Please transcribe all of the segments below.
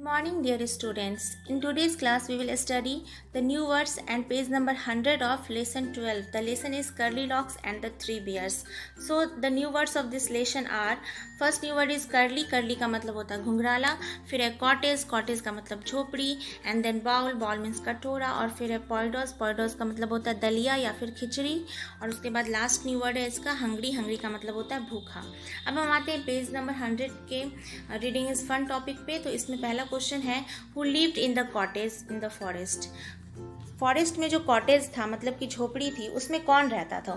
Morning, dear students. In today's class, we will study the new words and page number 100 of lesson 12. The lesson is curly locks and the three bears. So, the new words of this lesson are first new word is curly. Curly का मतलब होता है घुंघराला. फिर है cottage. Cottage का मतलब झोपड़ी. And then bowl. Bowl means कटोरा. और फिर है poidos. Poidos का मतलब होता है दलिया या फिर खिचड़ी. और उसके बाद लास्ट न्यू वर्ड है इसका hungry. Hungry का मतलब होता है भूखा. अब हम आते हैं पेज नंबर 100 के रीडिंग इज फन टॉपिक पे. तो इसमें पहला क्वेश्चन है who lived in the cottage in the forest. Forest में जो कॉटेज था मतलब कि झोपड़ी थी उसमें कौन रहता था.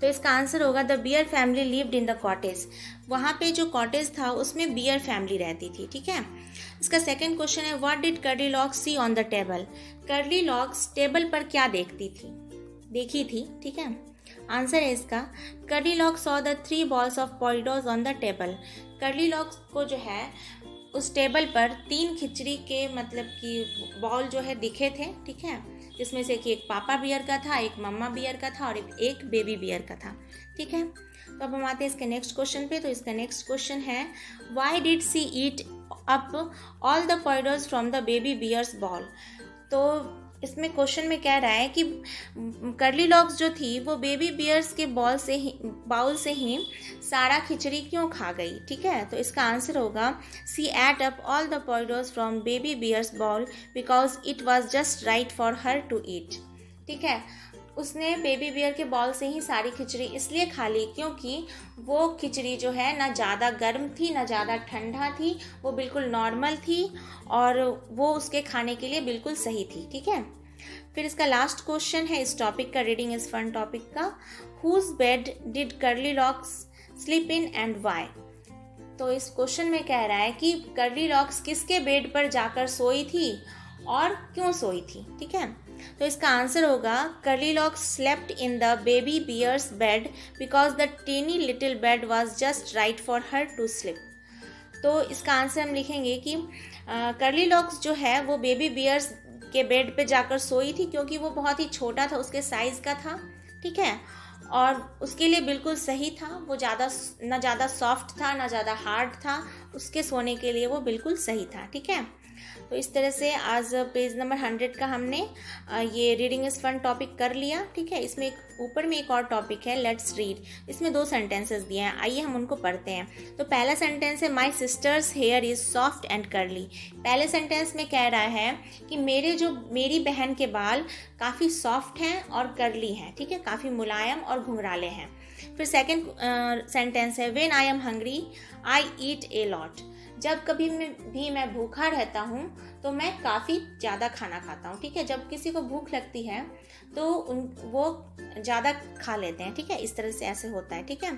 तो इसका आंसर होगा the beer family lived in the cottage. वहाँ पे जो कॉटेज था उसमें बियर फैमिली रहती थी. ठीक है. इसका सेकंड क्वेश्चन है what did curly Locks see on the table. Curly Locks table पर क्या देखी थी. ठीक है. आंसर है इसका Curly Lock saw the 3 balls of porridge on the table. Curly Locks को जो है उस टेबल पर 3 खिचड़ी के मतलब कि बॉल जो है दिखे थे. ठीक है. जिसमें से कि एक पापा बियर का था, एक मम्मा बियर का था और एक बेबी बियर का था. ठीक है. तो अब हम आते हैं इसके नेक्स्ट क्वेश्चन पे. तो इसका नेक्स्ट क्वेश्चन है why did she eat up all the porridge from the baby bear's bowl. तो इसमें क्वेश्चन में कह रहा है कि कर्ली लॉक्स जो थी वो बेबी बियर्स के बाउल से ही सारा खिचड़ी क्यों खा गई. ठीक है. तो इसका आंसर होगा she ate up all the porridge from baby bear's bowl because it was just right for her to eat. ठीक है. उसने बेबी बियर के बॉल से ही सारी खिचड़ी इसलिए खा ली क्योंकि वो खिचड़ी जो है ना ज़्यादा गर्म थी ना ज़्यादा ठंडा थी. वो बिल्कुल नॉर्मल थी और वो उसके खाने के लिए बिल्कुल सही थी. ठीक है. फिर इसका लास्ट क्वेश्चन है इस टॉपिक का रीडिंग इज फन टॉपिक का whose bed did curly locks sleep in and why. तो इस क्वेश्चन में कह रहा है कि कर्ली लॉक्स किसके बेड पर जाकर सोई थी और क्यों सोई थी. ठीक है. तो इसका आंसर होगा curly locks slept in the baby bear's bed because the tiny little bed was just right for her to sleep. तो इसका आंसर हम लिखेंगे कि कर्ली लॉक्स जो है वो बेबी बियर्स के बेड पे जाकर सोई थी क्योंकि वो बहुत ही छोटा था, उसके साइज़ का था. ठीक है. और उसके लिए बिल्कुल सही था. वो ना ज़्यादा सॉफ्ट था ना ज़्यादा हार्ड था. उसके सोने के लिए वो बिल्कुल सही था. ठीक है. तो इस तरह से आज पेज नंबर 100 का हमने ये रीडिंग इज फन टॉपिक कर लिया. ठीक है. इसमें ऊपर में एक और टॉपिक है लेट्स रीड. इसमें 2 सेंटेंसेस दिए हैं. आइए हम उनको पढ़ते हैं. तो पहला सेंटेंस है my sister's hair is soft and curly. पहले सेंटेंस में कह रहा है कि मेरी बहन के बाल काफ़ी सॉफ्ट हैं और कर्ली हैं. ठीक है. काफ़ी मुलायम और घुंघराले हैं. फिर सेकेंड सेंटेंस है when I am hungry I eat a lot. जब कभी भी मैं भूखा रहता हूँ तो मैं काफ़ी ज़्यादा खाना खाता हूँ. ठीक है. जब किसी को भूख लगती है तो वो ज़्यादा खा लेते हैं. ठीक है. इस तरह से ऐसे होता है. ठीक है.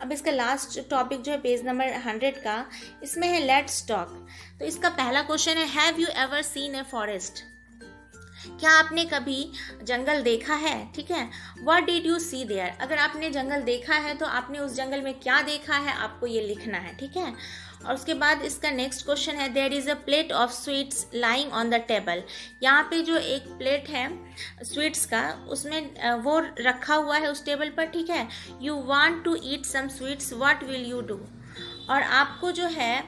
अब इसका लास्ट टॉपिक जो है पेज नंबर 100 का इसमें है लेट्स टॉक. तो इसका पहला क्वेश्चन है have you ever seen a forest. क्या आपने कभी जंगल देखा है. ठीक है. What did you see there. अगर आपने जंगल देखा है तो आपने उस जंगल में क्या देखा है आपको ये लिखना है. ठीक है. और उसके बाद इसका नेक्स्ट क्वेश्चन है there is a plate of sweets lying on the table. यहाँ पे जो एक प्लेट है स्वीट्स का उसमें वो रखा हुआ है उस टेबल पर. ठीक है. You want to eat some sweets what will you do. और आपको जो है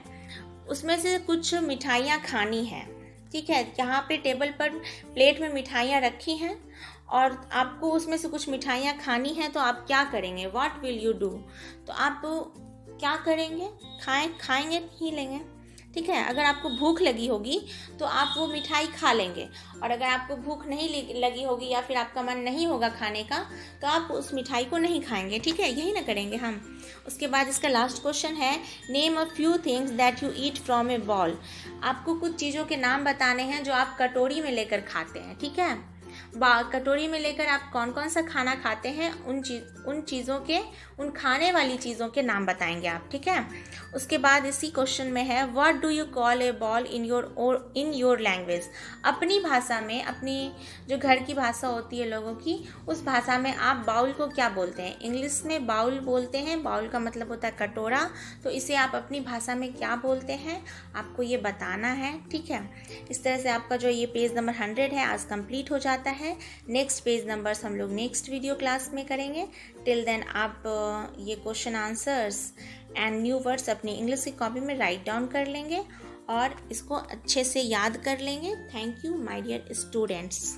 उसमें से कुछ मिठाइयाँ खानी है. ठीक है. यहाँ पे टेबल पर प्लेट में मिठाइयाँ रखी हैं और आपको उसमें से कुछ मिठाइयाँ खानी हैं तो आप क्या करेंगे व्हाट विल यू डू. तो आप क्या करेंगे खाएंगे नहीं लेंगे. ठीक है. अगर आपको भूख लगी होगी तो आप वो मिठाई खा लेंगे और अगर आपको भूख नहीं लगी होगी या फिर आपका मन नहीं होगा खाने का तो आप उस मिठाई को नहीं खाएंगे. ठीक है. यही ना करेंगे हम. उसके बाद इसका लास्ट क्वेश्चन है name a few things that you eat from A ball. आपको कुछ चीज़ों के नाम बताने हैं जो आप कटोरी में लेकर खाते हैं. ठीक है. कटोरी में लेकर आप कौन कौन सा खाना खाते हैं उन खाने वाली चीज़ों के नाम बताएंगे आप. ठीक है. उसके बाद इसी क्वेश्चन में है what do you call A ball in your language. अपनी भाषा में अपनी जो घर की भाषा होती है लोगों की उस भाषा में आप बाउल को क्या बोलते हैं. इंग्लिश में बाउल बोलते हैं. बाउल का मतलब होता है कटोरा. तो इसे आप अपनी भाषा में क्या बोलते हैं आपको ये बताना है. ठीक है. इस तरह से आपका जो ये पेज नंबर 100 है आज कंप्लीट हो जाता है. नेक्स्ट पेज नंबर्स हम लोग नेक्स्ट वीडियो क्लास में करेंगे. टिल देन आप ये question answers and new words अपनी इंग्लिश की कॉपी में राइट डाउन कर लेंगे और इसको अच्छे से याद कर लेंगे। Thank you my dear students.